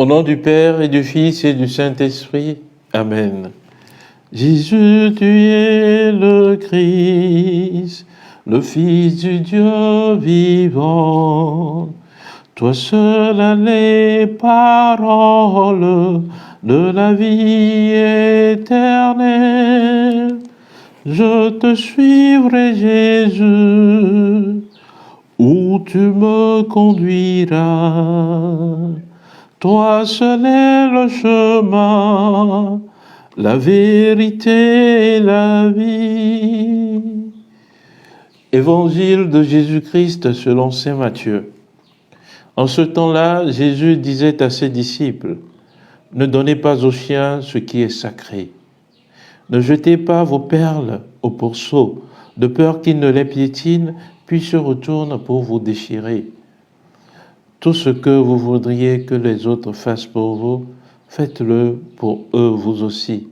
Au nom du Père et du Fils et du Saint-Esprit. Amen. Jésus, tu es le Christ, le Fils du Dieu vivant. Toi seul as les paroles de la vie éternelle. Je te suivrai, Jésus, où tu me conduiras. Toi seul est le chemin, la vérité et la vie. Évangile de Jésus-Christ selon saint Matthieu. En ce temps-là, Jésus disait à ses disciples, « Ne donnez pas aux chiens ce qui est sacré. Ne jetez pas vos perles au pourceau, de peur qu'ils ne les piétinent, puis se retournent pour vous déchirer. Tout ce que vous voudriez que les autres fassent pour vous, faites-le pour eux vous aussi.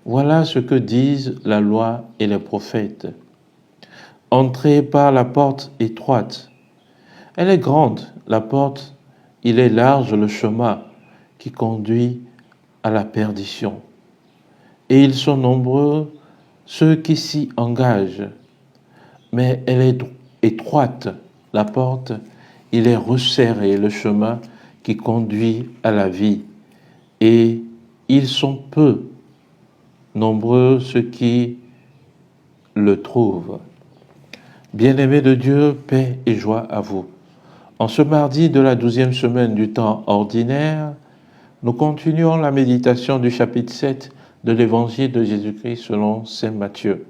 Voilà ce que disent la loi et les prophètes. Entrez par la porte étroite. Elle est grande, la porte, il est large le chemin qui conduit à la perdition. Et ils sont nombreux ceux qui s'y engagent. Mais elle est étroite, la porte, il est resserré le chemin qui conduit à la vie. Et ils sont peu nombreux ceux qui le trouvent. Bien-aimés de Dieu, paix et joie à vous. En ce mardi de la 12e semaine du temps ordinaire, nous continuons la méditation du chapitre 7 de l'Évangile de Jésus-Christ selon saint Matthieu.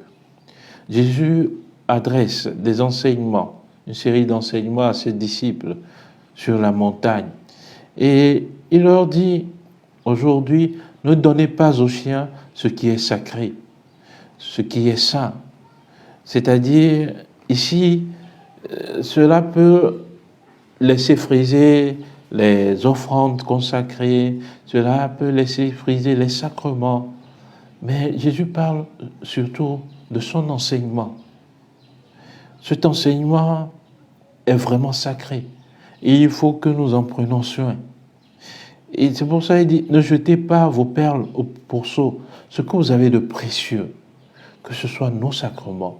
Jésus adresse des enseignements, une série d'enseignements à ses disciples sur la montagne. Et il leur dit, aujourd'hui, ne donnez pas aux chiens ce qui est sacré, ce qui est saint. C'est-à-dire, ici, cela peut laisser friser les offrandes consacrées, cela peut laisser friser les sacrements. Mais Jésus parle surtout de son enseignement. Cet enseignement est vraiment sacré et il faut que nous en prenions soin. Et c'est pour ça qu'il dit, ne jetez pas vos perles au pourceau, ce que vous avez de précieux, que ce soit nos sacrements.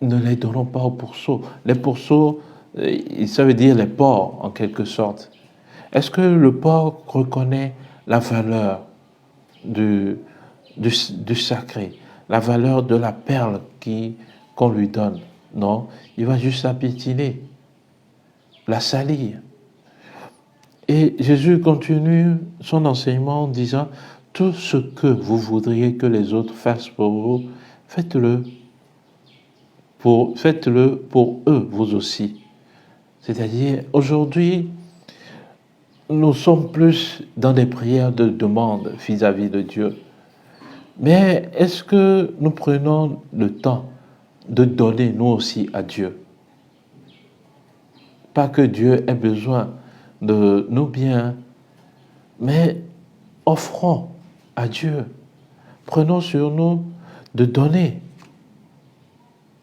Ne les donnons pas au pourceau. Les pourceaux, ça veut dire les porcs en quelque sorte. Est-ce que le porc reconnaît la valeur du sacré, la valeur de la perle qu'on lui donne? Non, il va juste la piétiner, la salir. Et Jésus continue son enseignement en disant, tout ce que vous voudriez que les autres fassent pour vous, faites-le pour eux, vous aussi. C'est-à-dire, aujourd'hui, nous sommes plus dans des prières de demande vis-à-vis de Dieu. Mais est-ce que nous prenons le temps de donner nous aussi à Dieu? Pas que Dieu ait besoin de nos biens, mais offrons à Dieu. Prenons sur nous de donner,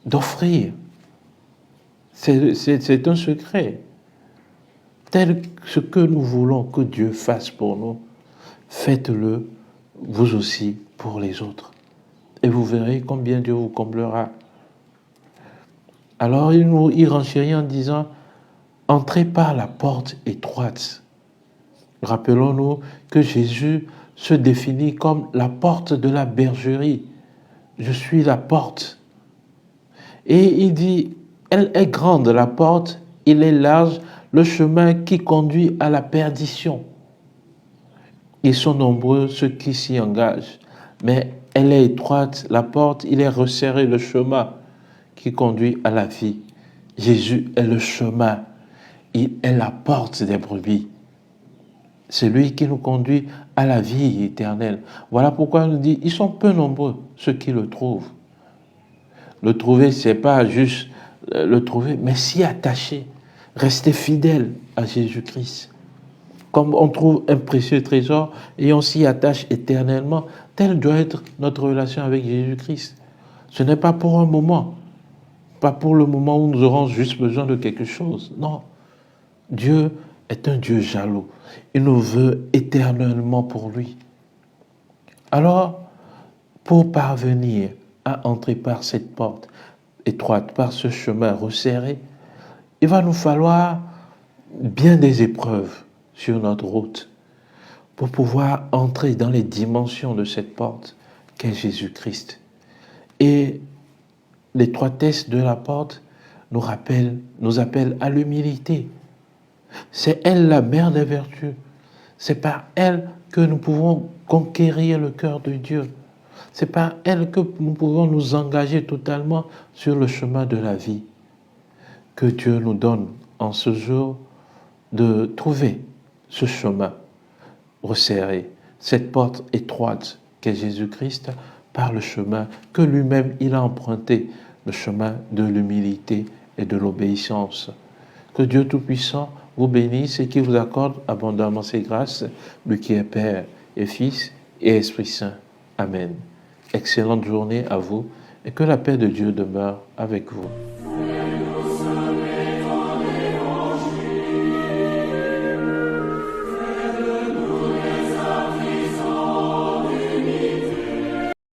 d'offrir. C'est un secret. Tel ce que nous voulons que Dieu fasse pour nous, faites-le vous aussi pour les autres. Et vous verrez combien Dieu vous comblera. Alors il renchérit en disant, entrez par la porte étroite. Rappelons-nous que Jésus se définit comme la porte de la bergerie. Je suis la porte. Et il dit, elle est grande la porte, il est large le chemin qui conduit à la perdition. Ils sont nombreux ceux qui s'y engagent, mais elle est étroite la porte, il est resserré le chemin qui conduit à la vie. Jésus est le chemin, il est la porte des brebis. C'est lui qui nous conduit à la vie éternelle. Voilà pourquoi on nous dit, ils sont peu nombreux ceux qui le trouvent. Le trouver, c'est pas juste le trouver, mais s'y attacher, rester fidèle à Jésus-Christ. Comme on trouve un précieux trésor et on s'y attache éternellement, telle doit être notre relation avec Jésus-Christ. Ce n'est pas pour un moment, pas pour le moment où nous aurons juste besoin de quelque chose. Non, Dieu est un Dieu jaloux. Il nous veut éternellement pour lui. Alors, pour parvenir à entrer par cette porte étroite, par ce chemin resserré, il va nous falloir bien des épreuves sur notre route pour pouvoir entrer dans les dimensions de cette porte qu'est Jésus-Christ. Et l'étroitesse de la porte nous appelle à l'humilité. C'est elle la mère des vertus. C'est par elle que nous pouvons conquérir le cœur de Dieu. C'est par elle que nous pouvons nous engager totalement sur le chemin de la vie. Que Dieu nous donne en ce jour de trouver ce chemin resserré, cette porte étroite qu'est Jésus-Christ, par le chemin que lui-même il a emprunté, le chemin de l'humilité et de l'obéissance. Que Dieu Tout-Puissant vous bénisse et qu'il vous accorde abondamment ses grâces, lui qui est Père et Fils et Esprit Saint. Amen. Excellente journée à vous et que la paix de Dieu demeure avec vous.